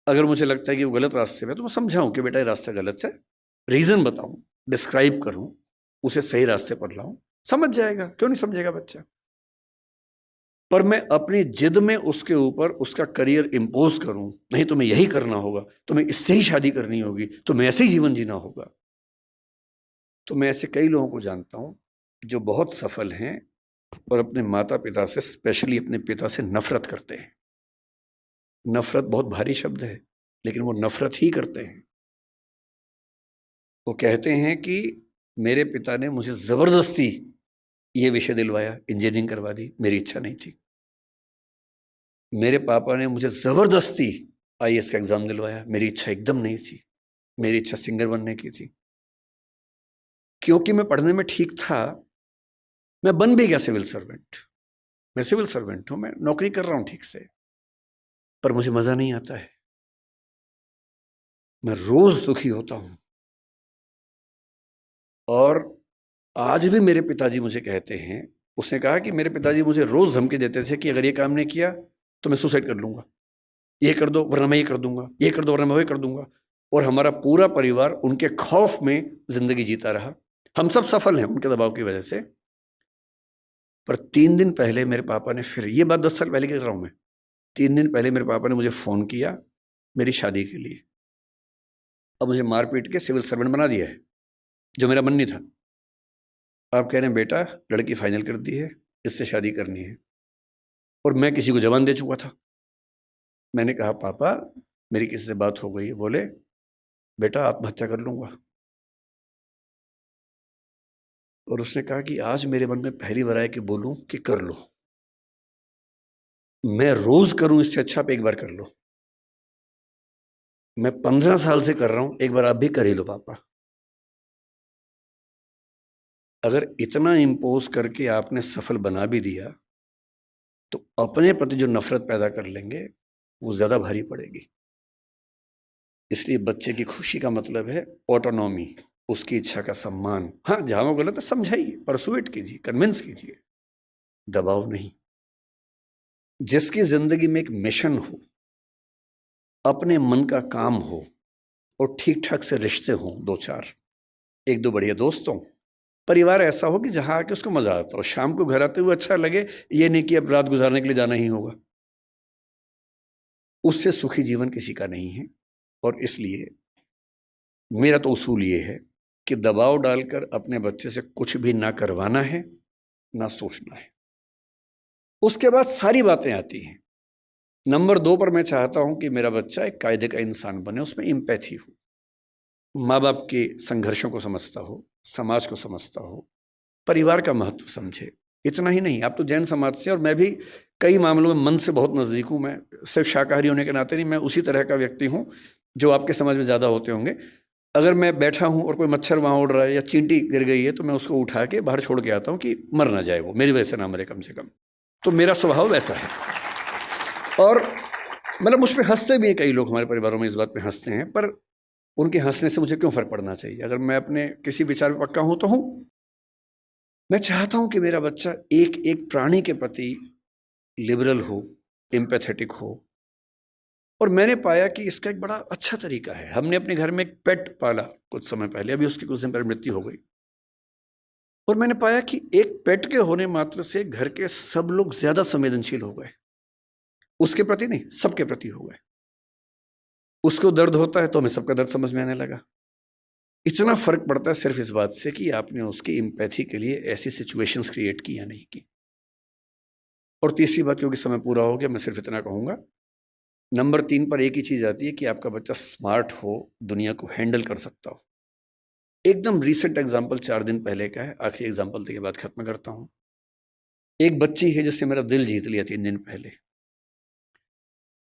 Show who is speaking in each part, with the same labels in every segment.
Speaker 1: अगर मुझे लगता है कि वो गलत रास्ते में, तो मैं समझाऊं कि बेटा ये रास्ता गलत है, रीजन बताऊं, डिस्क्राइब करूं, उसे सही रास्ते पर लाऊं, समझ जाएगा। क्यों नहीं समझेगा बच्चा? पर मैं अपनी जिद में उसके ऊपर उसका करियर इंपोज करूं, नहीं तुम्हें यही करना होगा, तुम्हें इससे ही शादी करनी होगी, तुम्हें ऐसे ही जीवन जीना होगा। तो मैं ऐसे कई लोगों को जानता हूं जो बहुत सफल हैं और अपने माता पिता से, स्पेशली अपने पिता से नफरत करते हैं। नफरत बहुत भारी शब्द है, लेकिन वो नफरत ही करते हैं। वो कहते हैं कि मेरे पिता ने मुझे जबरदस्ती ये विषय दिलवाया, इंजीनियरिंग करवा दी, मेरी इच्छा नहीं थी। मेरे पापा ने मुझे जबरदस्ती आईएएस का एग्जाम दिलवाया, मेरी इच्छा एकदम नहीं थी, मेरी इच्छा सिंगर बनने की थी। क्योंकि मैं पढ़ने में ठीक था, मैं बन भी गया सिविल सर्वेंट। मैं सिविल सर्वेंट हूं, मैं नौकरी कर रहा हूं ठीक से, पर मुझे मजा नहीं आता है। मैं रोज दुखी होता हूं। और आज भी मेरे पिताजी मुझे कहते हैं, उसने कहा कि मेरे पिताजी मुझे रोज धमकी देते थे कि अगर ये काम नहीं किया तो मैं सुसाइड कर लूंगा, ये कर दो वरना मैं ये कर दूंगा, ये कर दो वरना मैं वो कर दूंगा। और हमारा पूरा परिवार उनके खौफ में जिंदगी जीता रहा। हम सब सफल हैं उनके दबाव की वजह से। पर 3 दिन पहले मेरे पापा ने फिर, ये बात 10 साल पहले की कर रहा हूं मैं, 3 दिन पहले मेरे पापा ने मुझे फोन किया मेरी शादी के लिए। अब मुझे मार पीट के सिविल सर्वेंट बना दिया है, जो मेरा मन नहीं था। आप कह रहे हैं बेटा लड़की फाइनल कर दी है, इससे शादी करनी है, और मैं किसी को जवान दे चुका था। मैंने कहा पापा मेरी किसी से बात हो गई है। बोले बेटा आत्महत्या कर लूंगा। और उसने कहा कि आज मेरे मन में पहली बार आया कि बोलूं कि कर लो। मैं रोज करूं इससे अच्छा आप एक बार कर लो। मैं 15 साल से कर रहा हूं, एक बार आप भी कर ही लो पापा। अगर इतना इंपोज करके आपने सफल बना भी दिया, तो अपने प्रति जो नफरत पैदा कर लेंगे वो ज्यादा भारी पड़ेगी। इसलिए बच्चे की खुशी का मतलब है ऑटोनॉमी, उसकी इच्छा का सम्मान। हाँ जहां वो गलत है समझाइए, परसुएट कीजिए, कन्विंस कीजिए, दबाव नहीं। जिसकी जिंदगी में एक मिशन हो, अपने मन का काम हो, और ठीक ठाक से रिश्ते हों, 2-4, एक दो बढ़िया दोस्त हों, परिवार ऐसा हो कि जहां आके उसको मजा आता हो, शाम को घर आते हुए अच्छा लगे, ये नहीं कि अब रात गुजारने के लिए जाना ही होगा। उससे सुखी जीवन किसी का नहीं है। और इसलिए मेरा तो उसूल ये है कि दबाव डालकर अपने बच्चे से कुछ भी ना करवाना है, ना सोचना है। उसके बाद सारी बातें आती हैं। नंबर 2 पर मैं चाहता हूं कि मेरा बच्चा एक कायदे का इंसान बने, उसमें एम्पैथी हो, माँ बाप के संघर्षों को समझता हो, समाज को समझता हो, परिवार का महत्व समझे। इतना ही नहीं, आप तो जैन समाज से, और मैं भी कई मामलों में मन से बहुत नजदीक हूं। मैं सिर्फ शाकाहारी होने के नाते नहीं, मैं उसी तरह का व्यक्ति हूं जो आपके समाज में ज्यादा होते होंगे। अगर मैं बैठा हूं और कोई मच्छर वहां उड़ रहा है या चींटी गिर गई है, तो मैं उसको उठा के बाहर छोड़ के आता हूं कि मर ना जाए, वो मेरी वजह से ना मरे कम से कम। तो मेरा स्वभाव वैसा है। और मतलब मुझ पर हंसते भी हैं कई लोग, हमारे परिवारों में इस बात पे हंसते हैं, पर उनके हंसने से मुझे क्यों फर्क पड़ना चाहिए? अगर मैं अपने किसी विचार में पक्का हूं तो हूं। मैं चाहता हूं कि मेरा बच्चा एक एक प्राणी के प्रति लिबरल हो, एम्पैथेटिक हो। और मैंने पाया कि इसका एक बड़ा अच्छा तरीका है। हमने अपने घर में एक पेट पाला कुछ समय पहले, अभी उसकी कुछ दिन पहले मृत्यु हो गई। और मैंने पाया कि एक पेट के होने मात्र से घर के सब लोग ज्यादा संवेदनशील हो गए। उसके प्रति नहीं, सबके प्रति हो गए। उसको दर्द होता है तो हमें सबका दर्द समझ में आने लगा। इतना फर्क पड़ता है सिर्फ इस बात से कि आपने उसकी एम्पैथी के लिए ऐसी सिचुएशंस क्रिएट की या नहीं की। और तीसरी बात, क्योंकि समय पूरा हो गया, मैं सिर्फ इतना कहूंगा, नंबर 3 पर एक ही चीज आती है कि आपका बच्चा स्मार्ट हो, दुनिया को हैंडल कर सकता हो। एकदम रीसेंट एग्जाम्पल 4 दिन पहले का है, आखिरी एग्जाम्पल के बाद खत्म करता हूं। एक बच्ची है जिसने मेरा दिल जीत लिया 3 दिन पहले।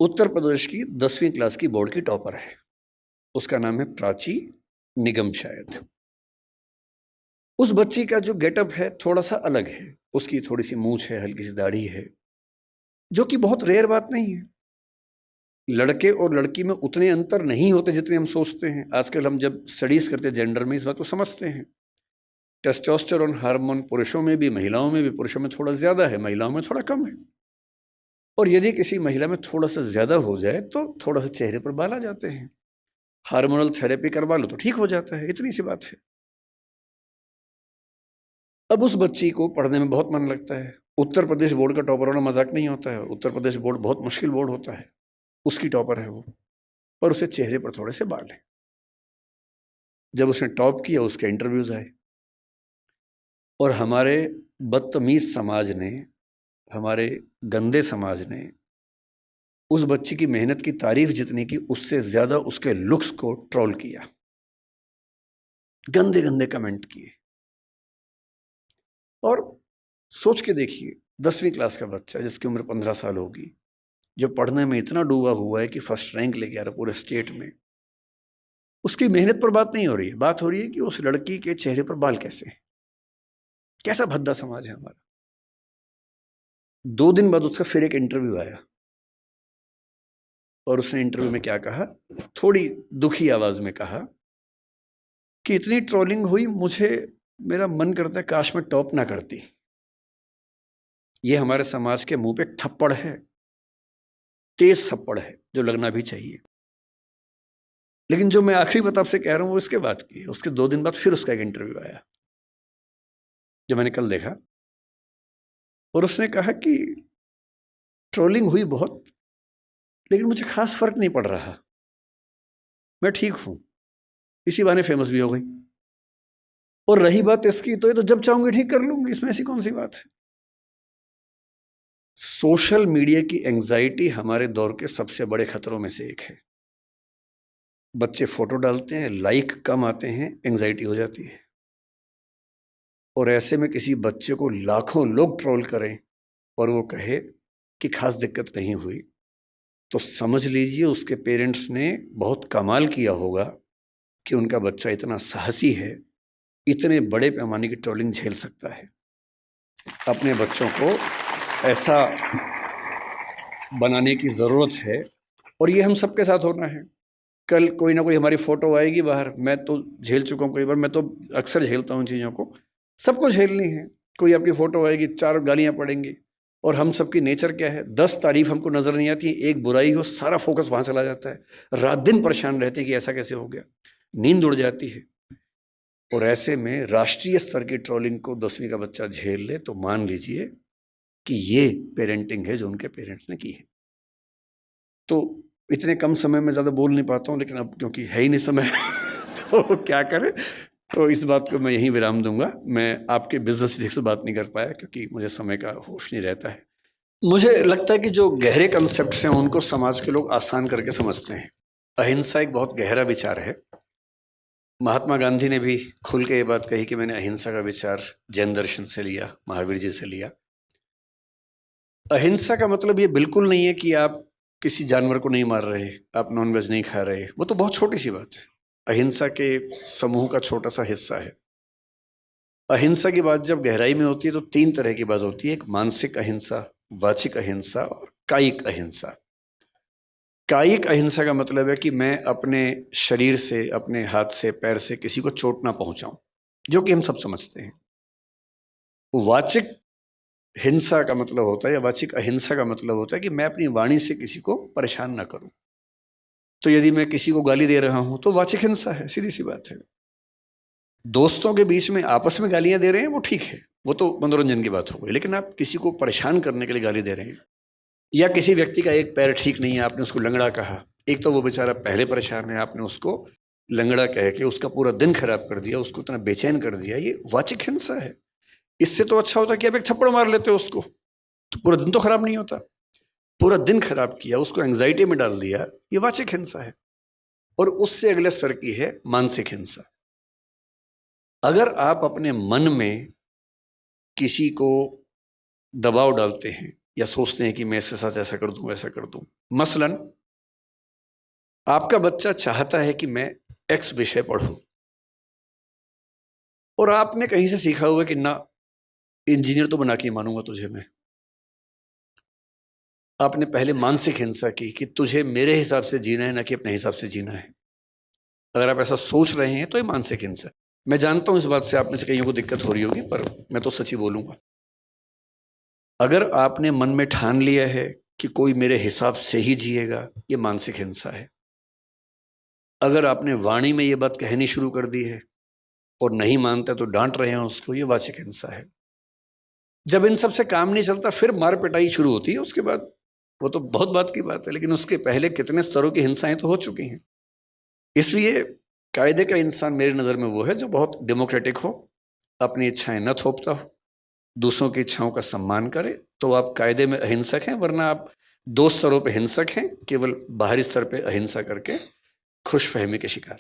Speaker 1: उत्तर प्रदेश की 10वीं क्लास की बोर्ड की टॉपर है। उसका नाम है प्राची निगम शायद। उस बच्ची का जो गेटअप है थोड़ा सा अलग है। उसकी थोड़ी सी मूंछ है, हल्की सी दाढ़ी है, जो कि बहुत रेयर बात नहीं है। लड़के और लड़की में उतने अंतर नहीं होते जितने हम सोचते हैं। आजकल हम जब स्टडीज करते हैं जेंडर में, इस बात को समझते हैं। टेस्टोस्टेरोन हार्मोन पुरुषों में भी, महिलाओं में भी। पुरुषों में थोड़ा ज्यादा है, महिलाओं में थोड़ा कम है। और यदि किसी महिला में थोड़ा सा ज़्यादा हो जाए तो थोड़ा सा चेहरे पर बाल आ जाते हैं, हार्मोनल थेरेपी करवा लो तो ठीक हो जाता है, इतनी सी बात है। अब उस बच्ची को पढ़ने में बहुत मन लगता है। उत्तर प्रदेश बोर्ड का टॉपर होना मजाक नहीं होता है, उत्तर प्रदेश बोर्ड बहुत मुश्किल बोर्ड होता है, उसकी टॉपर है वो, पर उसे चेहरे पर थोड़े से बाल हैं। जब उसने टॉप किया उसके इंटरव्यूज आए और हमारे बदतमीज समाज ने, हमारे गंदे समाज ने उस बच्ची की मेहनत की तारीफ जितनी की उससे ज्यादा उसके लुक्स को ट्रोल किया, गंदे गंदे कमेंट किए। और सोच के देखिए 10वीं क्लास का बच्चा जिसकी उम्र 15 साल होगी, जो पढ़ने में इतना डूबा हुआ है कि फर्स्ट रैंक लेके आ रहा पूरे स्टेट में, उसकी मेहनत पर बात नहीं हो रही है, बात हो रही है कि उस लड़की के चेहरे पर बाल कैसे हैं। कैसा भद्दा समाज है हमारा। 2 दिन बाद उसका फिर एक इंटरव्यू आया और उसने इंटरव्यू में क्या कहा, थोड़ी दुखी आवाज में कहा कि इतनी ट्रोलिंग हुई, मुझे मेरा मन करता है काश मैं टॉप ना करती। ये हमारे समाज के मुंह पे एक थप्पड़ है, तेज थप्पड़ है जो लगना भी चाहिए। लेकिन जो मैं आखिरी बात आपसे कह रहा हूं वो इसके बाद की है। उसके 2 दिन बाद फिर उसका एक इंटरव्यू आया जो मैंने कल देखा, और उसने कहा कि ट्रोलिंग हुई बहुत, लेकिन मुझे खास फर्क नहीं पड़ रहा, मैं ठीक हूं, इसी बहाने फेमस भी हो गई। और रही बात इसकी, तो ये तो जब चाहूंगी ठीक कर लूंगी, इसमें ऐसी कौन सी बात है। सोशल मीडिया की एंजाइटी हमारे दौर के सबसे बड़े खतरों में से एक है। बच्चे फोटो डालते हैं, लाइक कम आते हैं, एंजाइटी हो जाती है। और ऐसे में किसी बच्चे को लाखों लोग ट्रोल करें और वो कहे कि खास दिक्कत नहीं हुई, तो समझ लीजिए उसके पेरेंट्स ने बहुत कमाल किया होगा कि उनका बच्चा इतना साहसी है, इतने बड़े पैमाने की ट्रोलिंग झेल सकता है। अपने बच्चों को ऐसा बनाने की ज़रूरत है, और ये हम सबके साथ होना है। कल कोई ना कोई हमारी फ़ोटो आएगी बाहर, मैं तो झेल चुका हूँ कई बार, मैं तो अक्सर झेलता हूँ इन चीज़ों को, सबको झेलनी है। कोई आपकी फ़ोटो आएगी, 4 गालियाँ पड़ेंगी, और हम सबकी नेचर क्या है, 10 तारीफ हमको नज़र नहीं आती, एक बुराई हो सारा फोकस वहाँ चला जाता है, रात दिन परेशान रहते हैं कि ऐसा कैसे हो गया, नींद उड़ जाती है। और ऐसे में राष्ट्रीय स्तर की ट्रोलिंग को 10वीं का बच्चा झेल ले तो मान लीजिए कि ये पेरेंटिंग है जो उनके पेरेंट्स ने की है। तो इतने कम समय में ज़्यादा बोल नहीं पाता हूँ, लेकिन अब क्योंकि है ही नहीं समय तो क्या करें, तो इस बात को मैं यहीं विराम दूंगा। मैं आपके बिजनेस से बात नहीं कर पाया क्योंकि मुझे समय का होश नहीं रहता है। मुझे लगता है कि जो गहरे कंसेप्ट हैं उनको समाज के लोग आसान करके समझते हैं। अहिंसा एक बहुत गहरा विचार है। महात्मा गांधी ने भी खुल के ये बात कही कि मैंने अहिंसा का विचार जैन दर्शन से लिया, महावीर जी से लिया। अहिंसा का मतलब ये बिल्कुल नहीं है कि आप किसी जानवर को नहीं मार रहे, आप नॉनवेज नहीं खा रहे, वो तो बहुत छोटी सी बात है, अहिंसा के समूह का छोटा सा हिस्सा है। अहिंसा की बात जब गहराई में होती है तो 3 तरह की बात होती है, एक मानसिक अहिंसा, वाचिक अहिंसा और कायिक अहिंसा। कायिक अहिंसा का मतलब है कि मैं अपने शरीर से, अपने हाथ से, पैर से किसी को चोट ना पहुंचाऊं, जो कि हम सब समझते हैं। वाचिक हिंसा का मतलब होता है, या वाचिक अहिंसा का मतलब होता है कि मैं अपनी वाणी से किसी को परेशान ना करूं। तो यदि मैं किसी को गाली दे रहा हूं तो वाचिक हिंसा है, सीधी सी बात है। दोस्तों के बीच में आपस में गालियां दे रहे हैं वो ठीक है, वो तो मनोरंजन की बात हो गई, लेकिन आप किसी को परेशान करने के लिए गाली दे रहे हैं, या किसी व्यक्ति का एक पैर ठीक नहीं है, आपने उसको लंगड़ा कहा, एक तो वो बेचारा पहले परेशान है, आपने उसको लंगड़ा कह के उसका पूरा दिन खराब कर दिया, उसको इतना बेचैन कर दिया, ये वाचिक हिंसा है। इससे तो अच्छा होता कि आप एक थप्पड़ मार लेते हो उसको, तो पूरा दिन तो खराब नहीं होता। पूरा दिन खराब किया, उसको एंजाइटी में डाल दिया, ये वाचिक हिंसा है। और उससे अगले स्तर की है मानसिक हिंसा। अगर आप अपने मन में किसी को दबाव डालते हैं या सोचते हैं कि मैं इसके साथ ऐसा कर दूं, ऐसा कर दूं, मसलन आपका बच्चा चाहता है कि मैं एक्स विषय पढ़ूं, और आपने कहीं से सीखा हुआ कि ना इंजीनियर तो बना के मानूंगा तुझे मैं। आपने पहले मानसिक हिंसा की कि तुझे मेरे हिसाब से जीना है, ना कि अपने हिसाब से जीना है। अगर आप ऐसा सोच रहे हैं तो ये मानसिक हिंसा। मैं जानता हूं इस बात से आप में से कईयों को दिक्कत हो रही होगी, पर मैं तो सच ही बोलूंगा। अगर आपने मन में ठान लिया है कि कोई मेरे हिसाब से ही जिएगा, ये मानसिक हिंसा है। अगर आपने वाणी में ये बात कहनी शुरू कर दी है और नहीं मानता तो डांट रहे हैं उसको, ये वाचिक हिंसा है। जब इन सब से काम नहीं चलता फिर मार पिटाई शुरू होती है, उसके बाद वो तो बहुत बात की बात है, लेकिन उसके पहले कितने स्तरों की हिंसाएं तो हो चुकी हैं। इसलिए कायदे का इंसान मेरी नज़र में वो है जो बहुत डेमोक्रेटिक हो, अपनी इच्छाएं न थोपता हो, दूसरों की इच्छाओं का सम्मान करे, तो आप कायदे में अहिंसक हैं। वरना आप दो स्तरों पे हिंसक हैं, केवल बाहरी स्तर पे अहिंसा करके खुश फहमी के शिकार।